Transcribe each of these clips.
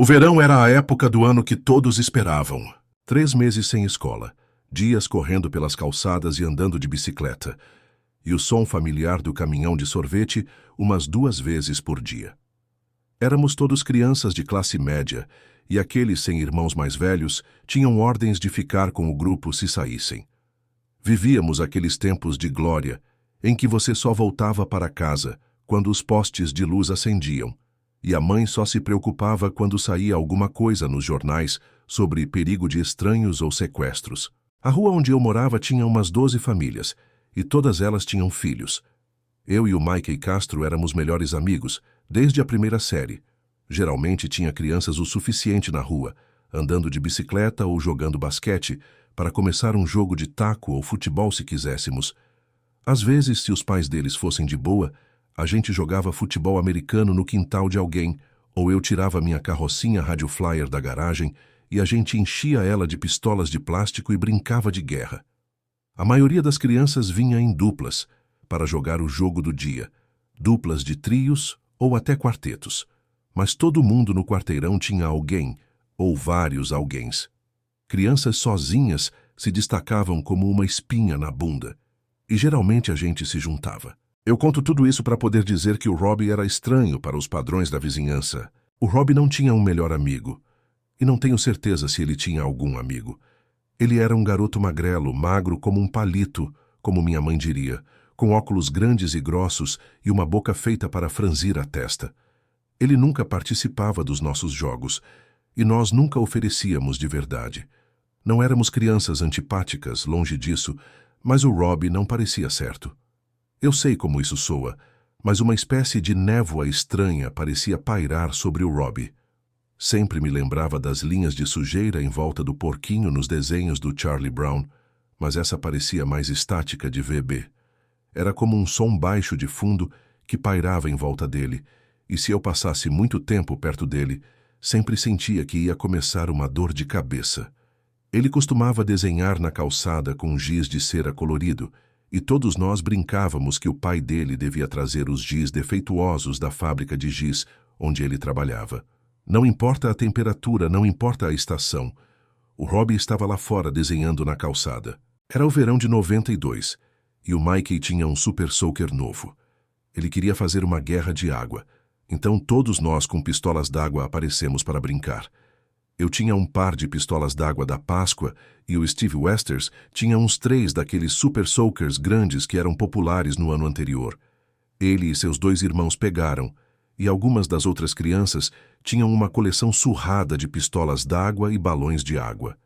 O verão era a época do ano que todos esperavam. 3 meses sem escola, dias correndo pelas calçadas e andando de bicicleta, e o som familiar do caminhão de sorvete umas 2 vezes por dia. Éramos todos crianças de classe média, e aqueles sem irmãos mais velhos tinham ordens de ficar com o grupo se saíssem. Vivíamos aqueles tempos de glória, em que você só voltava para casa quando os postes de luz acendiam, e a mãe só se preocupava quando saía alguma coisa nos jornais sobre perigo de estranhos ou sequestros. A rua onde eu morava tinha umas 12 famílias, e todas elas tinham filhos. Eu e o Mike Castro éramos melhores amigos, desde a primeira série. Geralmente tinha crianças o suficiente na rua, andando de bicicleta ou jogando basquete, para começar um jogo de taco ou futebol se quiséssemos. Às vezes, se os pais deles fossem de boa, a gente jogava futebol americano no quintal de alguém, ou eu tirava minha carrocinha rádio flyer da garagem e a gente enchia ela de pistolas de plástico e brincava de guerra. A maioria das crianças vinha em duplas, para jogar o jogo do dia, duplas de trios ou até quartetos. Mas todo mundo no quarteirão tinha alguém, ou vários alguéns. Crianças sozinhas se destacavam como uma espinha na bunda, e geralmente a gente se juntava. Eu conto tudo isso para poder dizer que o Robbie era estranho para os padrões da vizinhança. O Robbie não tinha um melhor amigo, e não tenho certeza se ele tinha algum amigo. Ele era um garoto magrelo, magro como um palito, como minha mãe diria, com óculos grandes e grossos e uma boca feita para franzir a testa. Ele nunca participava dos nossos jogos, e nós nunca oferecíamos de verdade. Não éramos crianças antipáticas, longe disso, mas o Robbie não parecia certo. Eu sei como isso soa, mas uma espécie de névoa estranha parecia pairar sobre o Robbie. Sempre me lembrava das linhas de sujeira em volta do porquinho nos desenhos do Charlie Brown, mas essa parecia mais estática de VB. Era como um som baixo de fundo que pairava em volta dele, e se eu passasse muito tempo perto dele, sempre sentia que ia começar uma dor de cabeça. Ele costumava desenhar na calçada com giz de cera colorido, e todos nós brincávamos que o pai dele devia trazer os giz defeituosos da fábrica de giz onde ele trabalhava. Não importa a temperatura, não importa a estação. O Robbie estava lá fora desenhando na calçada. Era o verão de 92, e o Mikey tinha um Super Soaker novo. Ele queria fazer uma guerra de água, então todos nós com pistolas d'água aparecemos para brincar. Eu tinha um par de pistolas d'água da Páscoa e o Steve Westers tinha uns 3 daqueles Super Soakers grandes que eram populares no ano anterior. Ele e seus 2 irmãos pegaram, e algumas das outras crianças tinham uma coleção surrada de pistolas d'água e balões de água.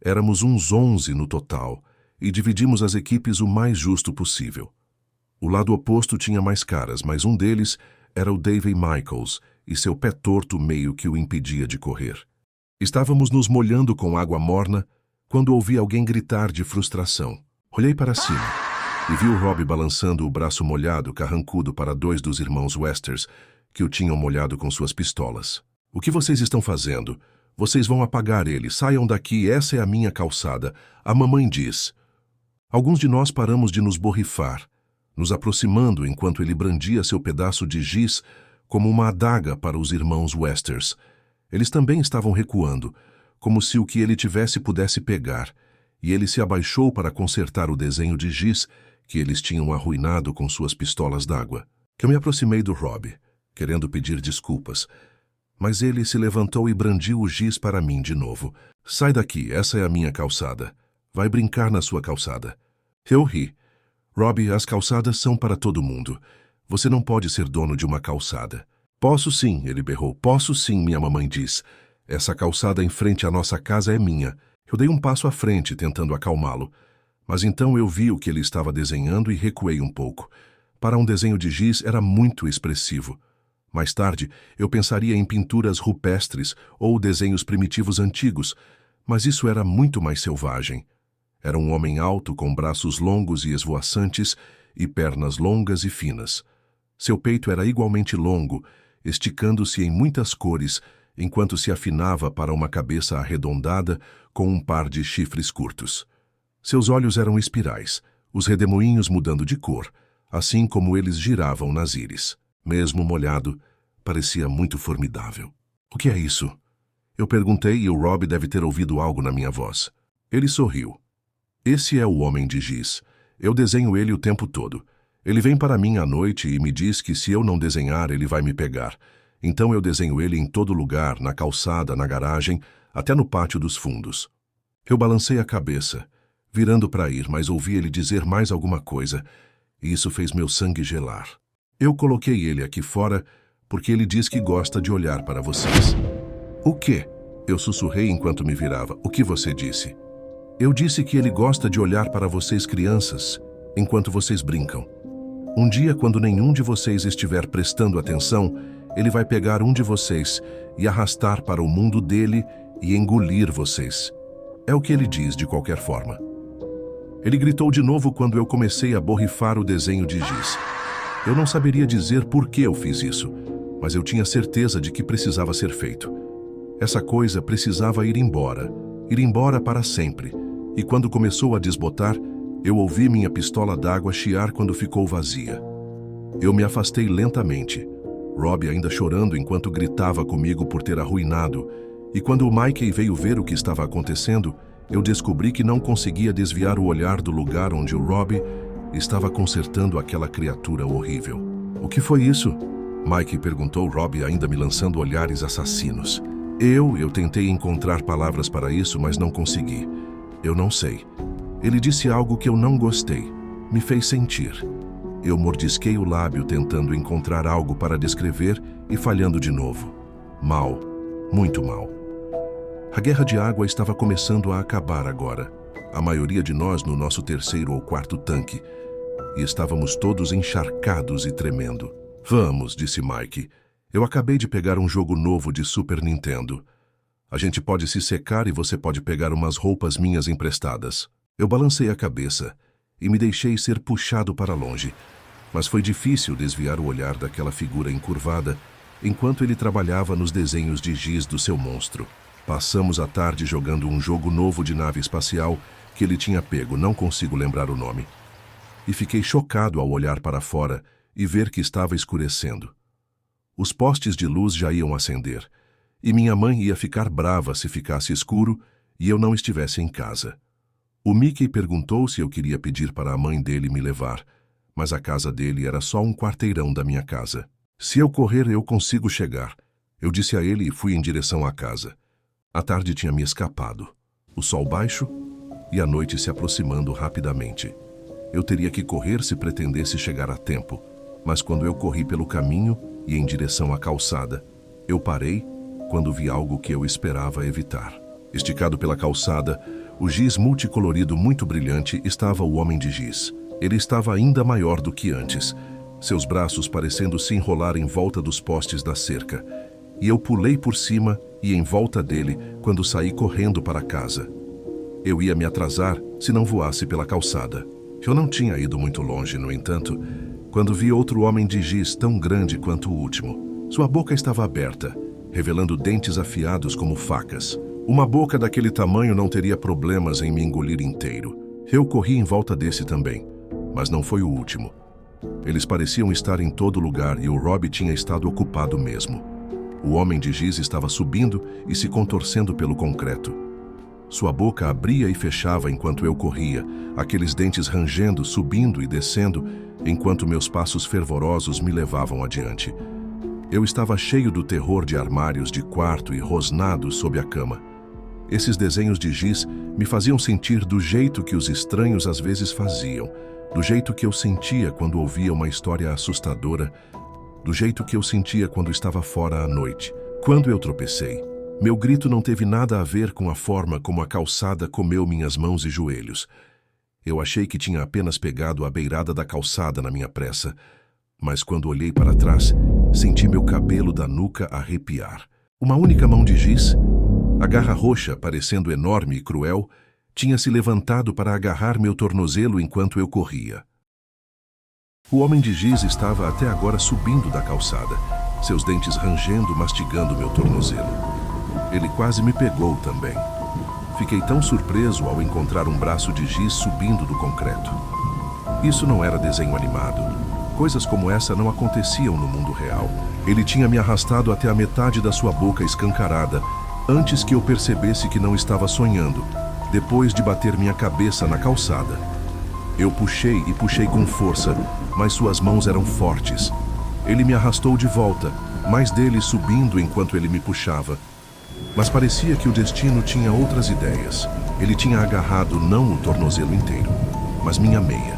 Éramos uns 11 no total, e dividimos as equipes o mais justo possível. O lado oposto tinha mais caras, mas um deles era o Davey Michaels, e seu pé torto meio que o impedia de correr. Estávamos nos molhando com água morna quando ouvi alguém gritar de frustração. Olhei para cima e vi o Robbie balançando o braço molhado, carrancudo para 2 dos irmãos Westers, que o tinham molhado com suas pistolas. "O que vocês estão fazendo? Vocês vão apagar ele. Saiam daqui, essa é a minha calçada. A mamãe diz." Alguns de nós paramos de nos borrifar, nos aproximando enquanto ele brandia seu pedaço de giz como uma adaga para os irmãos Westers. Eles também estavam recuando, como se o que ele tivesse pudesse pegar, e ele se abaixou para consertar o desenho de giz que eles tinham arruinado com suas pistolas d'água. Eu me aproximei do Robbie, querendo pedir desculpas, mas ele se levantou e brandiu o giz para mim de novo. "Sai daqui, essa é a minha calçada. Vai brincar na sua calçada." Eu ri. "Robbie, as calçadas são para todo mundo. Você não pode ser dono de uma calçada." "Posso sim", ele berrou. "Posso sim, minha mamãe diz. Essa calçada em frente à nossa casa é minha." Eu dei um passo à frente, tentando acalmá-lo. Mas então eu vi o que ele estava desenhando e recuei um pouco. Para um desenho de giz era muito expressivo. Mais tarde, eu pensaria em pinturas rupestres ou desenhos primitivos antigos, mas isso era muito mais selvagem. Era um homem alto com braços longos e esvoaçantes e pernas longas e finas. Seu peito era igualmente longo, esticando-se em muitas cores, enquanto se afinava para uma cabeça arredondada com um par de chifres curtos. Seus olhos eram espirais, os redemoinhos mudando de cor, assim como eles giravam nas íris. Mesmo molhado, parecia muito formidável. O que é isso? Eu perguntei e o Rob deve ter ouvido algo na minha voz. Ele sorriu. Esse é o Homem de Giz. Eu desenho ele o tempo todo. Ele vem para mim à noite e me diz que se eu não desenhar, ele vai me pegar. Então eu desenho ele em todo lugar, na calçada, na garagem, até no pátio dos fundos. Eu balancei a cabeça, virando para ir, mas ouvi ele dizer mais alguma coisa, e isso fez meu sangue gelar. Eu coloquei ele aqui fora porque ele diz que gosta de olhar para vocês. O quê? Eu sussurrei enquanto me virava. O que você disse? Eu disse que ele gosta de olhar para vocês crianças, enquanto vocês brincam. Um dia, quando nenhum de vocês estiver prestando atenção, ele vai pegar um de vocês e arrastar para o mundo dele e engolir vocês. É o que ele diz de qualquer forma. Ele gritou de novo quando eu comecei a borrifar o desenho de giz. Eu não saberia dizer por que eu fiz isso, mas eu tinha certeza de que precisava ser feito. Essa coisa precisava ir embora para sempre. E quando começou a desbotar, eu ouvi minha pistola d'água chiar quando ficou vazia. Eu me afastei lentamente, Rob ainda chorando enquanto gritava comigo por ter arruinado, e quando o Mikey veio ver o que estava acontecendo, eu descobri que não conseguia desviar o olhar do lugar onde o Rob estava consertando aquela criatura horrível. O que foi isso? Mikey perguntou, Rob ainda me lançando olhares assassinos. Eu tentei encontrar palavras para isso, mas não consegui. Eu não sei. Ele disse algo que eu não gostei. Me fez sentir. Eu mordisquei o lábio tentando encontrar algo para descrever e falhando de novo. Mal. Muito mal. A guerra de água estava começando a acabar agora. A maioria de nós no nosso terceiro ou quarto tanque. E estávamos todos encharcados e tremendo. Vamos, disse Mike. Eu acabei de pegar um jogo novo de Super Nintendo. A gente pode se secar e você pode pegar umas roupas minhas emprestadas. Eu balancei a cabeça e me deixei ser puxado para longe. Mas foi difícil desviar o olhar daquela figura encurvada enquanto ele trabalhava nos desenhos de giz do seu monstro. Passamos a tarde jogando um jogo novo de nave espacial que ele tinha pego, não consigo lembrar o nome. E fiquei chocado ao olhar para fora e ver que estava escurecendo. Os postes de luz já iam acender, e minha mãe ia ficar brava se ficasse escuro e eu não estivesse em casa. O Mickey perguntou se eu queria pedir para a mãe dele me levar, mas a casa dele era só um quarteirão da minha casa. Se eu correr, eu consigo chegar. Eu disse a ele e fui em direção à casa. A tarde tinha me escapado, o sol baixo e a noite se aproximando rapidamente. Eu teria que correr se pretendesse chegar a tempo, mas quando eu corri pelo caminho e em direção à calçada, eu parei quando vi algo que eu esperava evitar. Esticado pela calçada, o giz multicolorido muito brilhante estava o Homem de Giz. Ele estava ainda maior do que antes, seus braços parecendo se enrolar em volta dos postes da cerca, e eu pulei por cima e em volta dele quando saí correndo para casa. Eu ia me atrasar se não voasse pela calçada. Eu não tinha ido muito longe, no entanto, quando vi outro Homem de Giz tão grande quanto o último. Sua boca estava aberta, revelando dentes afiados como facas. Uma boca daquele tamanho não teria problemas em me engolir inteiro. Eu corri em volta desse também, mas não foi o último. Eles pareciam estar em todo lugar e o Rob tinha estado ocupado mesmo. O Homem de Giz estava subindo e se contorcendo pelo concreto. Sua boca abria e fechava enquanto eu corria, aqueles dentes rangendo, subindo e descendo, enquanto meus passos fervorosos me levavam adiante. Eu estava cheio do terror de armários de quarto e rosnados sob a cama. Esses desenhos de giz me faziam sentir do jeito que os estranhos às vezes faziam, do jeito que eu sentia quando ouvia uma história assustadora, do jeito que eu sentia quando estava fora à noite. Quando eu tropecei, meu grito não teve nada a ver com a forma como a calçada comeu minhas mãos e joelhos. Eu achei que tinha apenas pegado a beirada da calçada na minha pressa, mas quando olhei para trás, senti meu cabelo da nuca arrepiar. Uma única mão de giz, a garra roxa, parecendo enorme e cruel, tinha se levantado para agarrar meu tornozelo enquanto eu corria. O Homem de Giz estava até agora subindo da calçada, seus dentes rangendo, mastigando meu tornozelo. Ele quase me pegou também. Fiquei tão surpreso ao encontrar um braço de giz subindo do concreto. Isso não era desenho animado. Coisas como essa não aconteciam no mundo real. Ele tinha me arrastado até a metade da sua boca escancarada, antes que eu percebesse que não estava sonhando, depois de bater minha cabeça na calçada. Eu puxei e puxei com força, mas suas mãos eram fortes. Ele me arrastou de volta, mais dele subindo enquanto ele me puxava. Mas parecia que o destino tinha outras ideias. Ele tinha agarrado não o tornozelo inteiro, mas minha meia.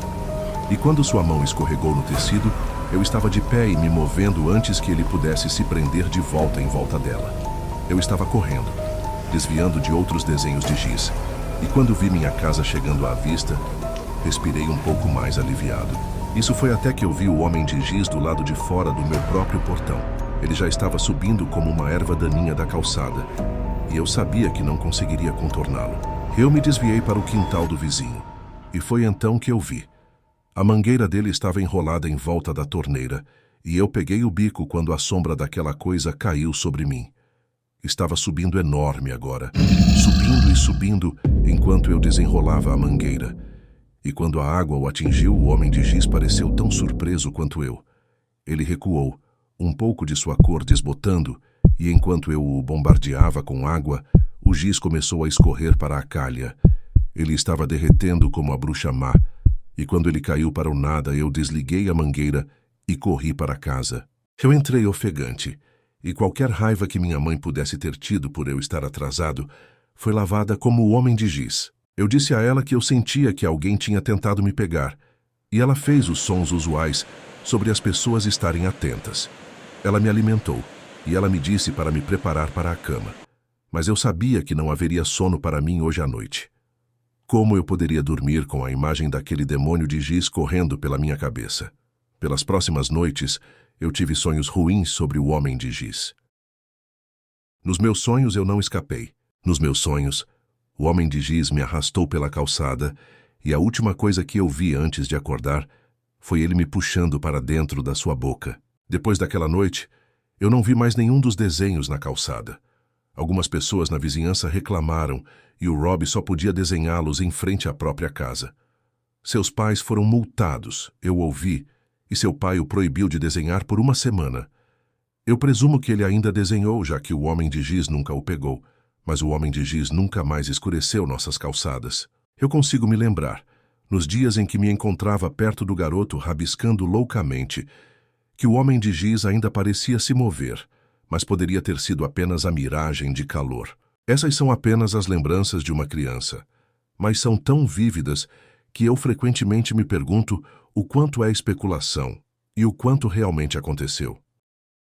E quando sua mão escorregou no tecido, eu estava de pé e me movendo antes que ele pudesse se prender de volta em volta dela. Eu estava correndo, desviando de outros desenhos de giz. E quando vi minha casa chegando à vista, respirei um pouco mais aliviado. Isso foi até que eu vi o homem de giz do lado de fora do meu próprio portão. Ele já estava subindo como uma erva daninha da calçada, e eu sabia que não conseguiria contorná-lo. Eu me desviei para o quintal do vizinho, e foi então que eu vi. A mangueira dele estava enrolada em volta da torneira, e eu peguei o bico quando a sombra daquela coisa caiu sobre mim. Estava subindo enorme agora, subindo e subindo, enquanto eu desenrolava a mangueira. E quando a água o atingiu, o homem de giz pareceu tão surpreso quanto eu. Ele recuou, um pouco de sua cor desbotando, e enquanto eu o bombardeava com água, o giz começou a escorrer para a calha. Ele estava derretendo como a bruxa má, e quando ele caiu para o nada, eu desliguei a mangueira e corri para casa. Eu entrei ofegante, e qualquer raiva que minha mãe pudesse ter tido por eu estar atrasado foi lavada como o homem de giz. Eu disse a ela que eu sentia que alguém tinha tentado me pegar, e ela fez os sons usuais sobre as pessoas estarem atentas. Ela me alimentou, e ela me disse para me preparar para a cama. Mas eu sabia que não haveria sono para mim hoje à noite. Como eu poderia dormir com a imagem daquele demônio de giz correndo pela minha cabeça? Pelas próximas noites, eu tive sonhos ruins sobre o homem de giz. Nos meus sonhos eu não escapei. Nos meus sonhos, o homem de giz me arrastou pela calçada, e a última coisa que eu vi antes de acordar foi ele me puxando para dentro da sua boca. Depois daquela noite, eu não vi mais nenhum dos desenhos na calçada. Algumas pessoas na vizinhança reclamaram e o Rob só podia desenhá-los em frente à própria casa. Seus pais foram multados, eu ouvi, e seu pai o proibiu de desenhar por uma semana. Eu presumo que ele ainda desenhou, já que o homem de giz nunca o pegou, mas o homem de giz nunca mais escureceu nossas calçadas. Eu consigo me lembrar, nos dias em que me encontrava perto do garoto rabiscando loucamente, que o homem de giz ainda parecia se mover, mas poderia ter sido apenas a miragem de calor. Essas são apenas as lembranças de uma criança, mas são tão vívidas que eu frequentemente me pergunto o quanto é especulação e o quanto realmente aconteceu.